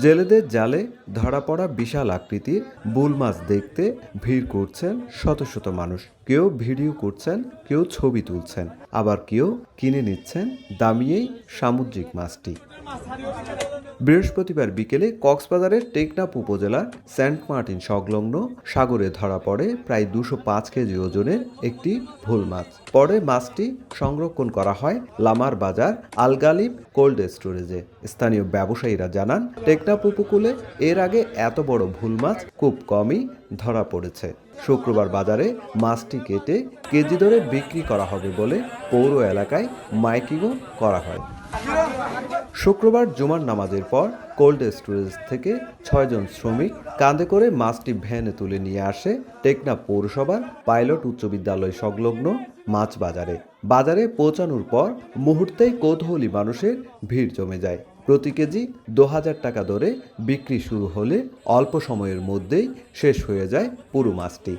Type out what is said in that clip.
জেলেদের জালে ধরা পড়া বিশাল আকৃতির বুল মাছ দেখতে ভিড় করছেন শত শত মানুষ। কেউ ভিডিও করছেন, কেউ ছবি তুলছেন, আবার কেউ কিনে নিচ্ছেন দামি এই সামুদ্রিক মাছটি। বৃহস্পতিবার বিকেলে কক্সবাজারের টেকনাফ উপজেলার সেন্ট মার্টিন সংলগ্ন সাগরে ধরা পড়ে প্রায় 205 কেজি ওজনের একটি ভোল মাছ। পরে মাছটি সংরক্ষণ করা হয় লামার বাজার আল গালিব কোল্ড স্টোরেজে। স্থানীয় ব্যবসায়ীরা জানান, টেকনাফ উপকূলে এর আগে এত বড় ভোল মাছ খুব কমই ধরা পড়েছে। শুক্রবার বাজারে মাছটি কেটে কেজি দরে বিক্রি করা হবে বলে পৌর এলাকায় মাইকিংও করা হয়। শুক্রবার জুমার নামাজের পর কোল্ড স্টোরেজ থেকে 6 জন শ্রমিক কাঁধে করে মাছটি ভ্যানে তুলে নিয়ে আসে টেকনাফ পৌরসভার পাইলট উচ্চ বিদ্যালয় সংলগ্ন মাছ বাজারে। বাজারে পৌঁছানোর পর মুহূর্তেই কৌতূহলী মানুষের ভিড় জমে যায়। প্রতি কেজি 2000 টাকা দরে বিক্রি শুরু হলে অল্প সময়ের মধ্যেই শেষ হয়ে যায় পুরো মাছটি।